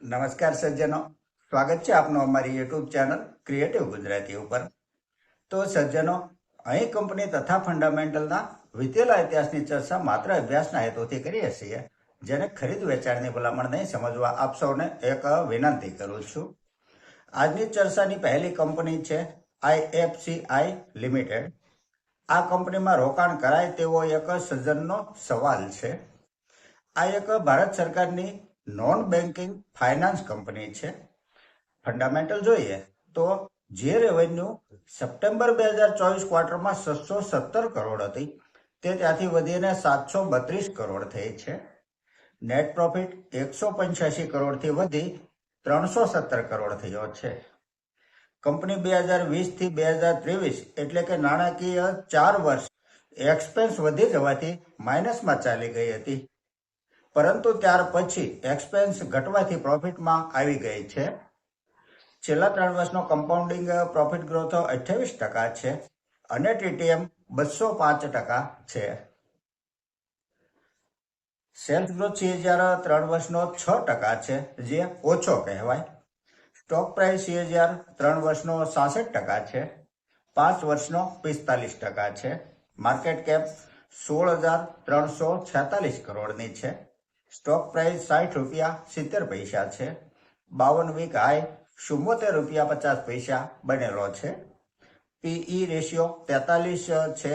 નમસ્કાર સજ્જનો, સ્વાગત છે આપનું અમારી યુટ્યુબ ચેનલ ક્રિએટિવ ગુજરાતી ઉપર. તો સજ્જનો, અહીં કંપની તથા ફંડામેન્ટલના વીતેલા ઇતિહાસની ચર્ચા માત્ર અભ્યાસના હેતુથી કરીએ છીએ, જેને ખરીદ વેચાણની ભલામણ નહીં સમજવા આપ સૌને એક વિનંતી કરું છું. આજની ચર્ચાની પહેલી કંપની છે IFCI લિમિટેડ. આ કંપનીમાં રોકાણ કરાય તેવો એક સજ્જનનો સવાલ છે. આ એક ભારત સરકારની નોન બેન્કિંગ ફાઇનાન્સ કંપની છે. ફંડામેન્ટલ જોઈએ તો જે રેવન્યુ સપ્ટેમ્બર 2024 ક્વાર્ટરમાં 617 કરોડ હતી તે ત્યાંથી વધીને 732 કરોડ થઈ છે. નેટ પ્રોફિટ 185 કરોડથી વધી 317 કરોડ થયો છે. કંપની 2020 થી 2023 એટલે કે નાણાકીય 4 વર્ષ એક્સપેન્સ વધી જવાથી માઇનસમાં ચાલી ગઈ હતી, પરંતુ ત્યાર પછી એક્સપેન્સ ઘટવાથી પ્રોફિટમાં આવી ગઈ છે. છેલ્લા 3 વર્ષનો કમ્પાઉન્ડિંગ પ્રોફિટ ગ્રોથ 28% છે અને TTM 205% છે. સેલ્સ ગ્રોથ CAGR 3 વર્ષનો 6% છે, જે ઓછો કહેવાય. સ્ટોક પ્રાઇસ CAGR 3 વર્ષનો 66% છે, 5 વર્ષનો 45% છે. માર્કેટ કેપ 16,346 કરોડની છે. સ્ટોક પ્રાઇસ ₹60.70 છે. 52 વીક હાઈ ₹74.50 બનેલો છે. PE રેશિયો 43 છે.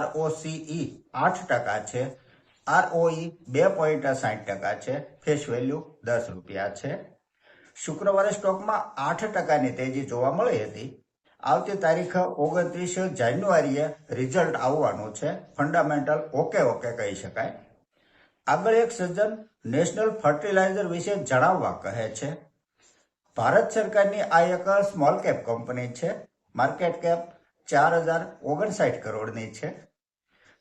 ROCE 8% છે. ROE 2.60% છે. ફેસ વેલ્યુ ₹10 છે. શુક્રવારે સ્ટોકમાં 8%ની તેજી જોવા મળી હતી. આવતી તારીખ 29 જાન્યુઆરીએ રિઝલ્ટ આવવાનું છે. ફંડામેન્ટલ ઓકે કહી શકાય. આગળ એક સજ્જન નેશનલ ફર્ટિલાઇઝર વિશે જણાવવા કહે છે. ભારત સરકારની આ એક સ્મોલ કેપ કંપની છે. માર્કેટ કેપ 4,059 કરોડની છે.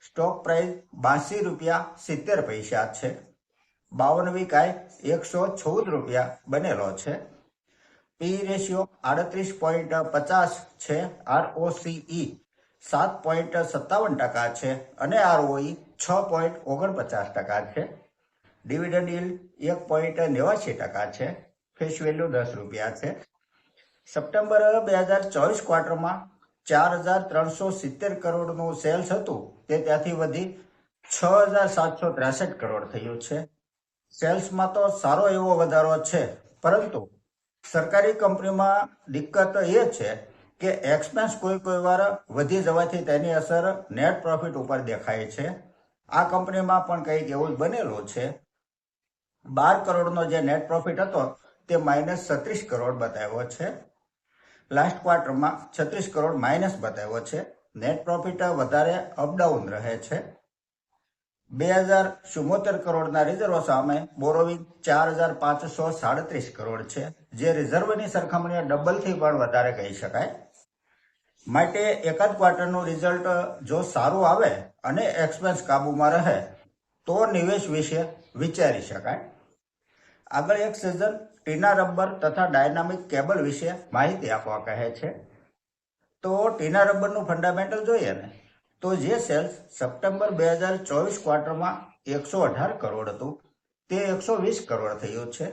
સ્ટોક પ્રાઇસ ₹82.70 છે. 52 વીક હાઈ ₹114 બનેલો છે. PE રેશિયો 38.50 છે. ROCE 7.57% છે અને ROE 6.49% છે. ડિવિડન્ડ yield 1.89% છે. ફેસ વેલ્યુ ₹10 છે. સપ્ટેમ્બર 2024 ક્વાર્ટરમાં 4,370 કરોડનું સેલ્સ હતું તે ત્યાંથી વધી 6,763 કરોડ થયું છે. સેલ્સમાં તો સારો એવો વધારો છે, પરંતુ સરકારી કંપનીમાં દિક્કત એ છે કે એક્સપેન્સ કોઈ વાર વધી જવાથી તેની અસર નેટ પ્રોફિટ ઉપર દેખાય છે. આ કંપનીમાં પણ કંઈક એવું જ બનેલું છે. 12 કરોડનો જે નેટ પ્રોફિટ હતો તે -36 કરોડ બતાવ્યો છે. લાસ્ટ ક્વાર્ટરમાં 36 કરોડ માઇનસ બતાવ્યો છે. નેટ પ્રોફિટ વધારે અપડાઉન રહે છે. 2,074 કરોડના રિઝર્વ સામે બોરોવિંગ 4,537 કરોડ છે, જે રિઝર્વની સરખામણીએ ડબલથી પણ વધારે કહી શકાય. માટે એકાદ ક્વાર્ટરનું રિઝલ્ટ જો સારું આવે અને એક્સપેન્સ કાબુમાં રહે તો નિવેશ વિશે વિચારી શકાય. આગળ એક સજ્જન ટીના રબર તથા ડાયનામિક કેબલ વિશે માહિતી આપવા કહે છે. તો ટીના રબરનું ફંડામેન્ટલ જોઈએ ને તો જે સેલ્સ સપ્ટેમ્બર 2024 ક્વાર્ટરમાં 118 કરોડ હતું તે 120 કરોડ થયું છે.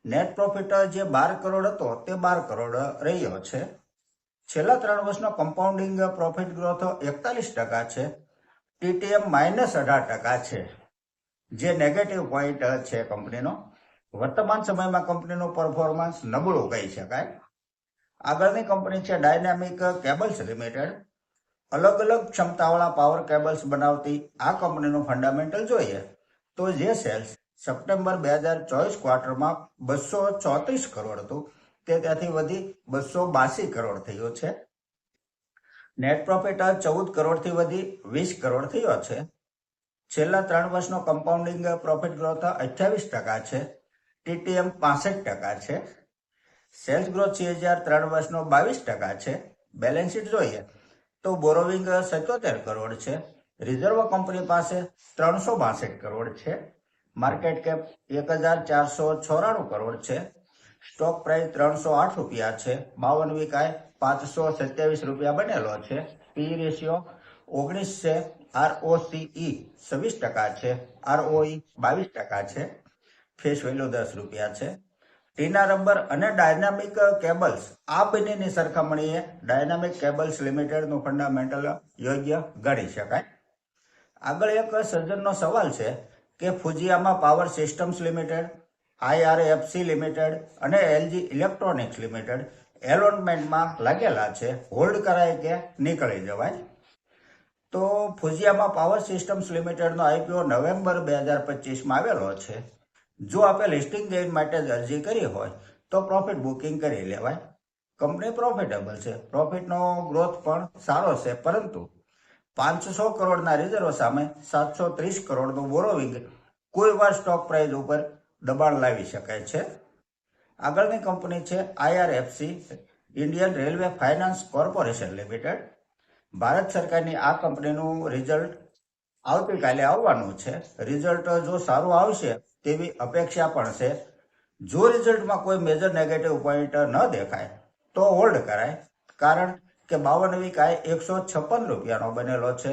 નેટ પ્રોફિટ જે 12 કરોડ હતો તે 12 કરોડ રહ્યો છે. છેલ્લા 3 વર્ષનો કમ્પાઉન્ડિંગ પ્રોફિટ ગ્રોથ 41% છે. TTM -18% છે, જે નેગેટિવ પોઈન્ટ છે કંપનીનો. વર્તમાન સમયમાં કંપનીનું પરફોર્મન્સ નબળું કહી શકાય. આગળની કંપની છે ડાયનામિક કેબલ્સ લિમિટેડ. અલગ ક્ષમતાવાળા પાવર કેબલ્સ બનાવતી આ કંપનીનું ફંડામેન્ટલ જોઈએ તો જે સેલ્સ સપ્ટેમ્બર 2024 ક્વાર્ટરમાં 234 કરોડ હતું તે ત્યાંથી વધી 282 કરોડ થયો છે. નેટ પ્રોફિટ 14 કરોડથી વધી 20 કરોડ થયો છે. છેલ્લા 3 વર્ષનો કમ્પાઉન્ડિંગ પ્રોફિટ ગ્રોથ 28% છે. TTM 65% છે. સેલ્સ ગ્રોથ CAGR 3 વર્ષનો 22% છે. બેલેન્સ શીટ જોઈએ તો બોરોવિંગ 77 કરોડ છે. રિઝર્વ કંપની પાસે 362 કરોડ છે. માર્કેટ કેપ 1,494 કરોડ છે. સ્ટોક પ્રાઇસ ₹308 છે. 52 વીક હાઈ ₹527 બનેલો છે. PE રેશિયો 19 છે. ROCE 26% છે. ROE 22% છે. ફેસ વેલ્યુ ₹10 છે. ટીના રબર અને ડાયનામિક કેબલ્સ આ બંનેની સરખામણીએ ડાયનામિક કેબલ્સ લિમિટેડનું ફંડામેન્ટલ યોગ્ય ગણી શકાય. આગળ એક સજ્જનનો સવાલ છે કે Fujiyama power systems limited, IRFC limited અને LG ઇલેક્ટ્રોનિક્સ લિમિટેડ એલોટમેન્ટમાં લાગેલા છે, હોલ્ડ કરાય કે નીકળી જવાય? તો ફુજીયામા પાવર સિસ્ટમ્સ લિમિટેડનો IPO નવેમ્બર 2025માં આવેલો છે. જો આપે લિસ્ટિંગ ગેઇન માટે જ અરજી કરી હોય તો પ્રોફિટ બુકિંગ કરી લેવાય. કંપની પ્રોફિટેબલ છે, પ્રોફિટનો ગ્રોથ પણ સારો છે, પરંતુ 500 કરોડના રિઝર્વ સામે 730 કરોડનું બોરોવિંગ કોઈ વાર સ્ટોક પ્રાઇસ ઉપર દબાણ લાવી શકે છે. આગળની કંપની છે IRFC, Indian railway finance corporation limited. Bharat સરકારની આ કંપનીનું રિઝલ્ટ આવતીકાલે આવવાનું છે. રિઝલ્ટ જો સારું આવશે તેવી અપેક્ષા પણ છે. જો રિઝલ્ટમાં કોઈ મેજર નેગેટિવ પોઈન્ટ ન દેખાય તો હોલ્ડ કરાય, કારણ કે 52 વીક હાઈ 156 રૂપિયાનો બનેલો છે.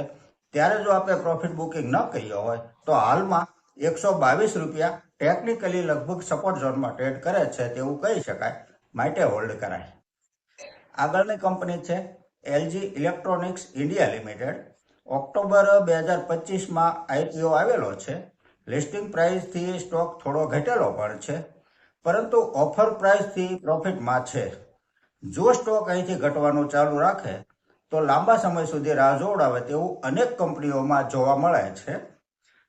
ત્યારે જો આપણે પ્રોફિટ બુકિંગ ન કર્યો હોય તો હાલમાં 122 રૂપિયા ટેકનિકલી લગભગ સપોર્ટ ઝોનમાં ટ્રેડ કરે છે તેવું કહી શકાય, માટે હોલ્ડ કરાય. આગળની કંપની છે LG electronics India limited. October 2025માં IPO આવેલો છે. લિસ્ટિંગ પ્રાઇસથી સ્ટોક થોડો ઘટેલો પણ છે, પરંતુ ઓફર પ્રાઇસથી પ્રોફિટમાં છે. જો સ્ટોક અહીંથી ઘટવાનું ચાલુ રાખે તો લાંબા સમય સુધી રાહ જોવડાવે તેવું અનેક કંપનીઓમાં જોવા મળે છે.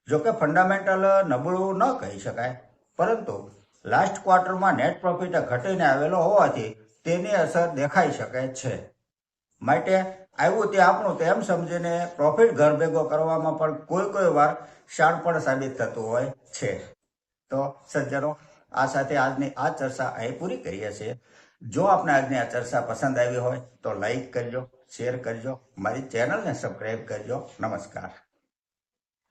જોકે ફંડામેન્ટલ નબળું ન કહી શકાય, પરંતુ લાસ્ટ ક્વાર્ટરમાં નેટ પ્રોફિટ ઘટીને આવેલો હોવાથી તેની અસર દેખાઈ શકે છે. માટે આવ્યું તે આપણું તેમ સમજીને પ્રોફિટ ઘર ભેગો કરવામાં પણ કોઈ વાર શાણપણ સાબિત થતું હોય છે. તો સજ્જનો, આ સાથે આજની આ ચર્ચા અહીં પૂરી કરીએ છીએ. જો આપને આજની આ ચર્ચા પસંદ આવી હોય તો લાઈક કરજો, શેર કરજો, મારી ચેનલને સબસ્ક્રાઈબ કરજો. નમસ્કાર.